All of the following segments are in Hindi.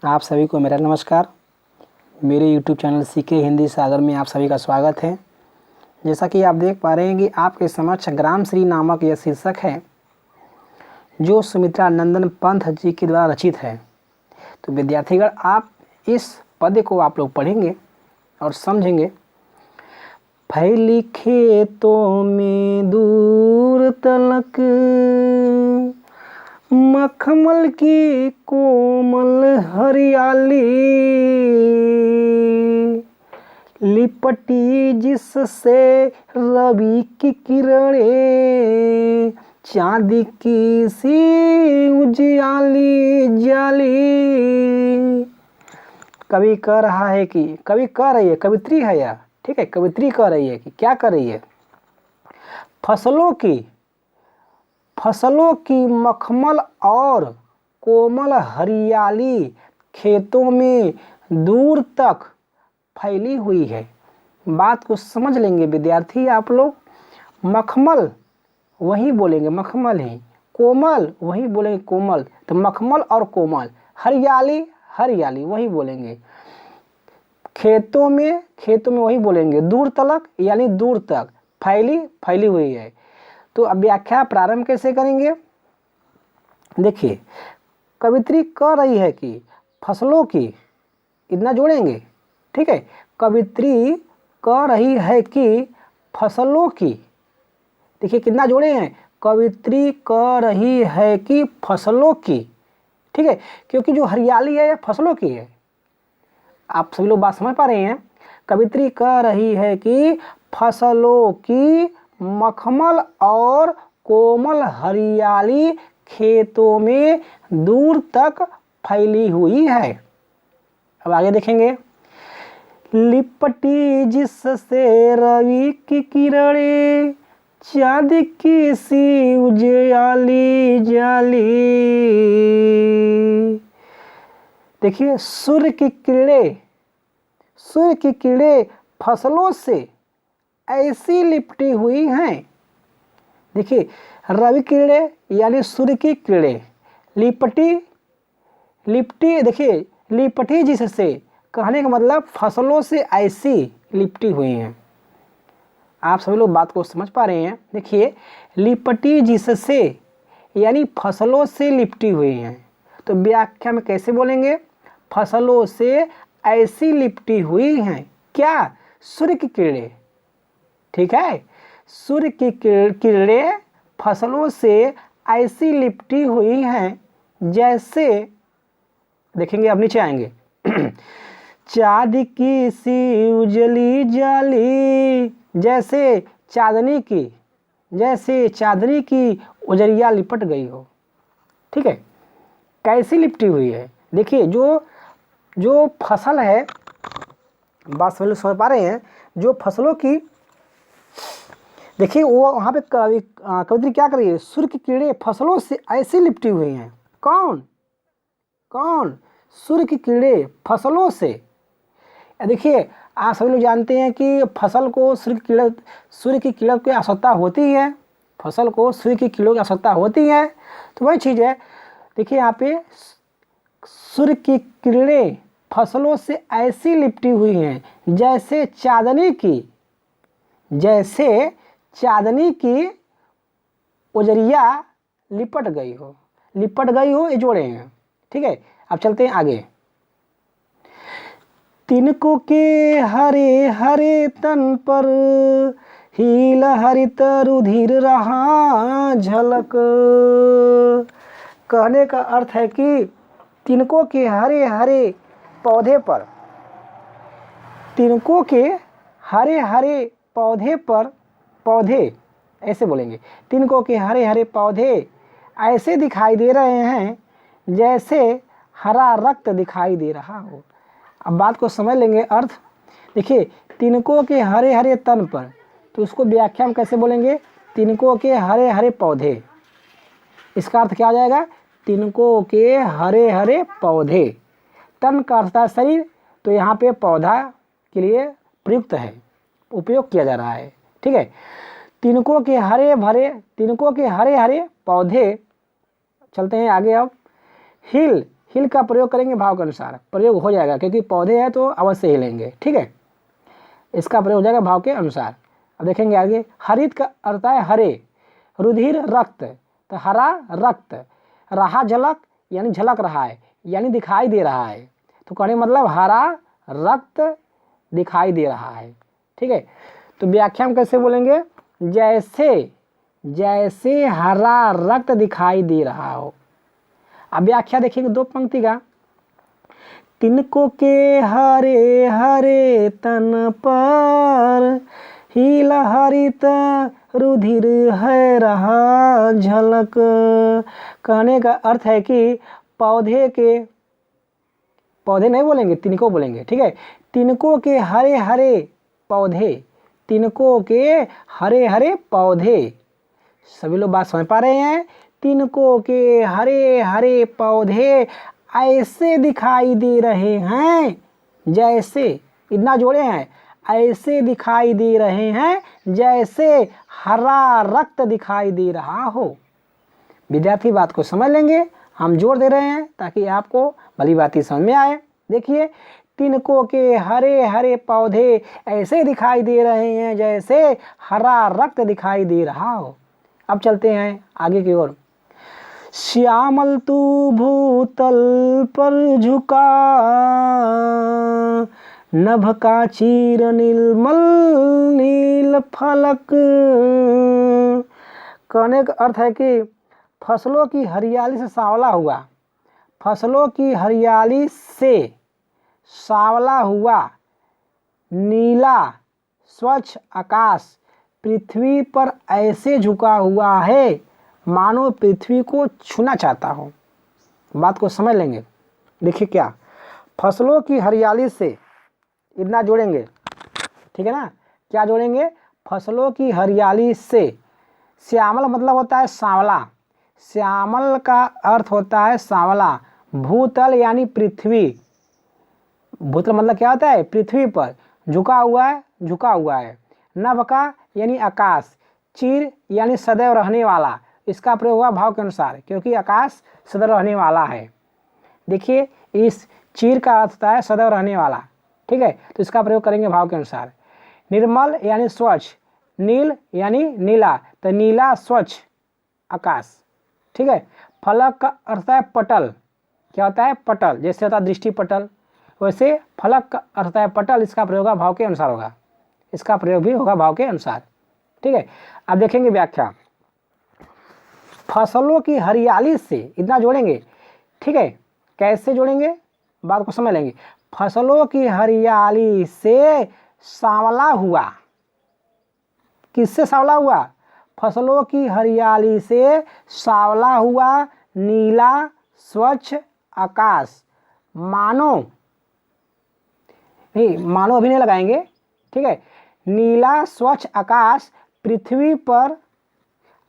आप सभी को मेरा नमस्कार। मेरे YouTube चैनल सीके हिंदी सागर में आप सभी का स्वागत है। जैसा कि आप देख पा रहे हैं कि आपके समक्ष ग्राम श्री नामक यह शीर्षक है जो सुमित्रा नंदन पंत जी के द्वारा रचित है। तो विद्यार्थीगण, आप इस पद्य को आप लोग पढ़ेंगे और समझेंगे। फैली खेतों में दूर तलक मखमल की कोमल हरियाली, लिपटी जिससे रवि की किरणें चांदी की सी उजियाली जाली। कवि कह रहा है कि कवि कह रही है, कवित्री है यह, ठीक है। कवित्री कह रही है कि क्या कर रही है, फसलों की मखमल और कोमल हरियाली खेतों में दूर तक फैली हुई है। बात को समझ लेंगे विद्यार्थी आप लोग। मखमल वही बोलेंगे मखमल ही, कोमल वही बोलेंगे कोमल, तो मखमल और कोमल, हरियाली हरियाली वही बोलेंगे। खेतों में वही बोलेंगे, दूर तलक यानी दूर तक, फैली हुई है। तो अब व्याख्या प्रारंभ कैसे करेंगे, देखिए। कवित्री कह रही है कि फसलों की, इतना जोड़ेंगे, ठीक है। कवित्री कह रही है कि फसलों की, देखिए कितना जोड़े हैं, कवित्री कह रही है कि फसलों की, ठीक है। क्योंकि जो हरियाली है फसलों की है। आप सभी लोग बात समझ पा रहे हैं। कवित्री कह रही है कि फसलों की मखमल और कोमल हरियाली खेतों में दूर तक फैली हुई है। अब आगे देखेंगे। लिपटी जिससे रवि की किरणें चांदी की सी उजियाली जाली। देखिए, सूर्य की किरणें फसलों से ऐसी लिपटी हुई हैं। देखिए, रवि किरणें यानी सूर्य की किरणें, लिपटी देखिए, लिपटी जिससे कहने का मतलब फसलों से ऐसी लिपटी हुई हैं। आप सभी लोग बात को समझ पा रहे हैं। देखिए, लिपटी जिससे यानी फसलों से लिपटी हुई हैं। तो व्याख्या में कैसे बोलेंगे, फसलों से ऐसी लिपटी हुई हैं क्या, सूर्य की किरणें, ठीक है। सूर्य की किरणें फसलों से ऐसी लिपटी हुई हैं जैसे, देखेंगे अब नीचे आएंगे। चांदी की सी उजली जाली, जैसे चांदनी की उजरिया लिपट गई हो, ठीक है। कैसी लिपटी हुई है, देखिए जो फसल है, बात समझ पा रहे हैं। जो फसलों की, देखिए वो वहाँ पे कवित्री क्या कर रही है, सूर्य की किरणें फसलों से ऐसी लिपटी हुई हैं। कौन, सूर्य की किरणें फसलों से। देखिए, आप सभी लोग जानते हैं कि फसल को सूर्य की किरण की आवश्यकता होती है, फसल को सूर्य की किरणों की आवश्यकता होती है। तो वही चीज़ है। देखिए यहाँ पे सूर्य की किरणें फसलों से ऐसी लिपटी हुई हैं जैसे चांदनी की उजरिया लिपट गई हो, ये जोड़े हैं, ठीक है। अब चलते हैं आगे। तिनको के हरे हरे तन पर हील हरित रुधिर रहा झलक। कहने का अर्थ है कि तिनको के हरे हरे पौधे पर, तिनको के हरे हरे पौधे ऐसे बोलेंगे। तिनको के हरे हरे पौधे ऐसे दिखाई दे रहे हैं जैसे हरा रक्त दिखाई दे रहा हो। अब बात को समझ लेंगे अर्थ। देखिए, तिनको के हरे हरे तन पर, तो उसको व्याख्या में कैसे बोलेंगे, तिनको के हरे हरे पौधे। इसका अर्थ क्या आ जाएगा, तिनको के हरे हरे पौधे। तन का अर्थ है शरीर, तो यहाँ पे पौधा के लिए प्रयुक्त है, उपयोग किया जा रहा है, ठीक है। तिनको के हरे हरे पौधे। चलते हैं आगे। अब हिल का प्रयोग करेंगे भाव के अनुसार, प्रयोग हो जाएगा क्योंकि पौधे हैं तो अवश्य हिलेंगे। ठीक है, इसका प्रयोग हो जाएगा भाव के अनुसार। अब देखेंगे आगे, हरित का अर्थ है हरे, रुधिर रक्त, तो हरा रक्त, रहा झलक यानी झलक रहा है यानी दिखाई दे रहा है, तो कहने मतलब हरा रक्त दिखाई दे रहा है। ठीक है, तो व्याख्या में कैसे बोलेंगे, जैसे जैसे हरा रक्त दिखाई दे रहा हो। अब व्याख्या देखेंगे 2 पंक्ति का, तिनको के हरे हरे तन पर हिल हरित रुधिर है रहा झलक। कहने का अर्थ है कि पौधे के, पौधे नहीं बोलेंगे, तिनको बोलेंगे। ठीक है, तिनको के हरे हरे पौधे, तिनको के हरे हरे पौधे। सभी लोग बात समझ पा रहे हैं? तिनको के हरे हरे पौधे ऐसे दिखाई दे रहे हैं जैसे, इतना जोड़े हैं, ऐसे दिखाई दे रहे हैं जैसे हरा रक्त दिखाई दे रहा हो। विद्यार्थी बात को समझ लेंगे, हम जोर दे रहे हैं ताकि आपको भली बात समझ में आए। देखिए, तिनको के हरे हरे पौधे ऐसे दिखाई दे रहे हैं जैसे हरा रक्त दिखाई दे रहा हो। अब चलते हैं आगे की ओर। श्यामल तू भूतल पर झुका, नभ का चीर निर्मल नील फलक। कहने का अर्थ है कि फसलों की हरियाली से सांवला हुआ, फसलों की हरियाली से सांवला हुआ नीला स्वच्छ आकाश पृथ्वी पर ऐसे झुका हुआ है मानो पृथ्वी को छूना चाहता हो। बात को समझ लेंगे। देखिए क्या, फसलों की हरियाली से, इतना जोड़ेंगे। ठीक है ना, क्या जोड़ेंगे, फसलों की हरियाली से। श्यामल मतलब होता है सांवला, श्यामल का अर्थ होता है सांवला। भूतल यानी पृथ्वी, भूतल मतलब क्या होता है, पृथ्वी पर झुका हुआ है, झुका हुआ है। नभ का यानी आकाश, चीर यानी सदैव रहने वाला, इसका प्रयोग हुआ भाव के अनुसार क्योंकि आकाश सदैव रहने वाला है। देखिए, इस चीर का अर्थ होता है सदैव रहने वाला। ठीक है, तो इसका प्रयोग करेंगे भाव के अनुसार। निर्मल यानी स्वच्छ, नील यानी नीला, तो नीला स्वच्छ आकाश। ठीक है, फलक का अर्थ होता है पटल, क्या होता है, पटल, जैसे होता है दृष्टि पटल, वैसे फलक का अर्थ होता है पटल, इसका प्रयोग भाव के अनुसार होगा, इसका प्रयोग भी होगा भाव के अनुसार। ठीक है, अब देखेंगे व्याख्या। फसलों की हरियाली से, इतना जोड़ेंगे। ठीक है, कैसे जोड़ेंगे, बात को समझ लेंगे। फसलों की हरियाली से सांवला हुआ, किससे सांवला हुआ, फसलों की हरियाली से सांवला हुआ नीला स्वच्छ आकाश मानो, नहीं मानो अभी नहीं लगाएंगे। ठीक है, नीला स्वच्छ आकाश पृथ्वी पर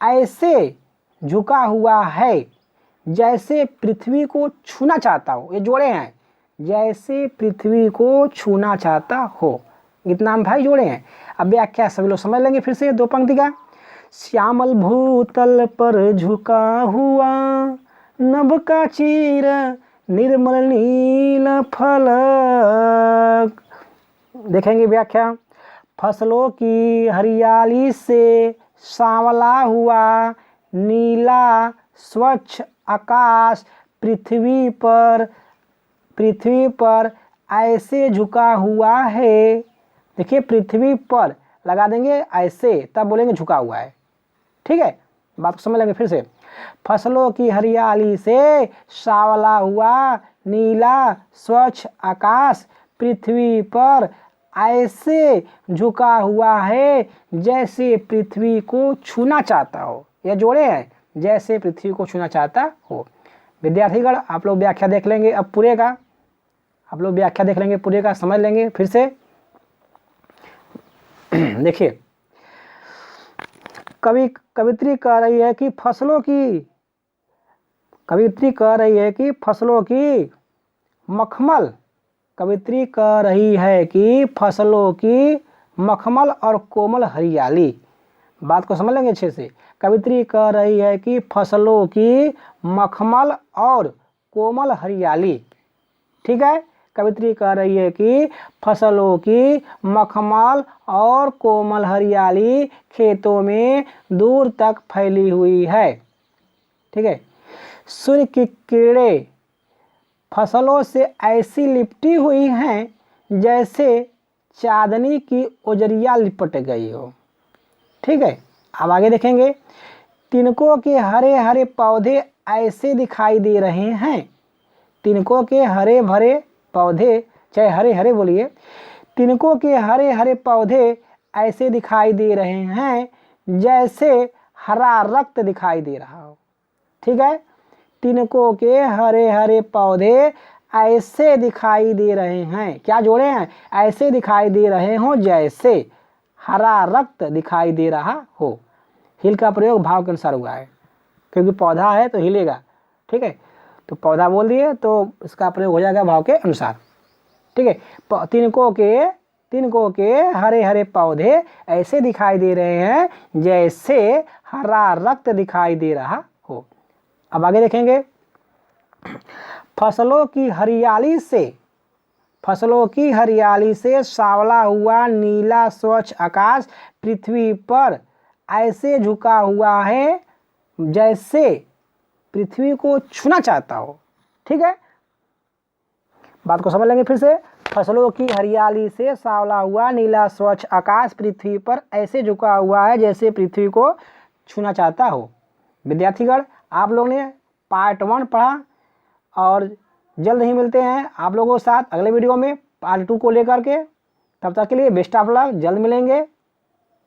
ऐसे झुका हुआ है जैसे पृथ्वी को छूना चाहता हो। ये जोड़े हैं, जैसे पृथ्वी को छूना चाहता हो, इतना हम भाई जोड़े हैं। अब व्याख्या सभी लोग समझ लेंगे। फिर से 2 पंक्ति का, श्यामल भूतल पर झुका हुआ, नभ का चीर निर्मल नील फलक। देखेंगे व्याख्या। फसलों की हरियाली से सांवला हुआ नीला स्वच्छ आकाश पृथ्वी पर ऐसे झुका हुआ है। देखिए, पृथ्वी पर लगा देंगे ऐसे, तब बोलेंगे झुका हुआ है। ठीक है, बात को समझ लेंगे फिर से। फसलों की हरियाली से सांवला हुआ नीला स्वच्छ आकाश पृथ्वी पर ऐसे झुका हुआ है जैसे पृथ्वी को छूना चाहता हो। यह जोड़े हैं, जैसे पृथ्वी को छूना चाहता हो। विद्यार्थीगण, आप लोग व्याख्या देख लेंगे अब पूरे का, आप लोग व्याख्या देख लेंगे पूरे का, समझ लेंगे फिर से। देखिए, कवित्री कह रही है कि फसलों की, कवित्री कह रही है कि फसलों की मखमल, कवित्री कह रही है कि फसलों की मखमल और कोमल हरियाली। बात को समझ लेंगे अच्छे से। कवित्री कह रही है कि फसलों की मखमल और कोमल हरियाली। ठीक है, कवित्री कह रही है कि फसलों की मखमल और कोमल हरियाली खेतों में दूर तक फैली हुई है। ठीक है, सूर्य की किरणें फसलों से ऐसी लिपटी हुई हैं जैसे चांदनी की उजरिया लिपट गई हो। ठीक है, अब आगे देखेंगे। तिनकों के हरे हरे पौधे ऐसे दिखाई दे रहे हैं। तिनकों के हरे भरे पौधे, चाहे हरे हरे बोलिए, तिनकों के हरे हरे पौधे ऐसे दिखाई दे रहे हैं जैसे हरा रक्त दिखाई दे रहा हो। ठीक है, तिनकों के हरे हरे पौधे ऐसे दिखाई दे रहे हैं, क्या जोड़े हैं, ऐसे दिखाई दे रहे हो जैसे हरा रक्त दिखाई दे रहा हो। हिल का प्रयोग भाव के अनुसार हुआ है, क्योंकि पौधा है तो हिलेगा। ठीक है, तो पौधा बोल दिए तो इसका प्रयोग हो जाएगा भाव के अनुसार। ठीक है, तिनकों के हरे हरे पौधे ऐसे दिखाई दे रहे हैं जैसे हरा रक्त दिखाई दे रहा हो। अब आगे देखेंगे। फसलों की हरियाली से सांवला हुआ नीला स्वच्छ आकाश पृथ्वी पर ऐसे झुका हुआ है जैसे पृथ्वी को छूना चाहता हो। ठीक है, बात को समझ लेंगे फिर से। फसलों की हरियाली से सांवला हुआ नीला स्वच्छ आकाश पृथ्वी पर ऐसे झुका हुआ है जैसे पृथ्वी को छूना चाहता हो। विद्यार्थीगण, आप लोग ने पार्ट 1 पढ़ा और जल्द ही मिलते हैं आप लोगों के साथ अगले वीडियो में पार्ट 2 को लेकर के। तब तक के लिए बेस्ट ऑफ लक, जल्द मिलेंगे।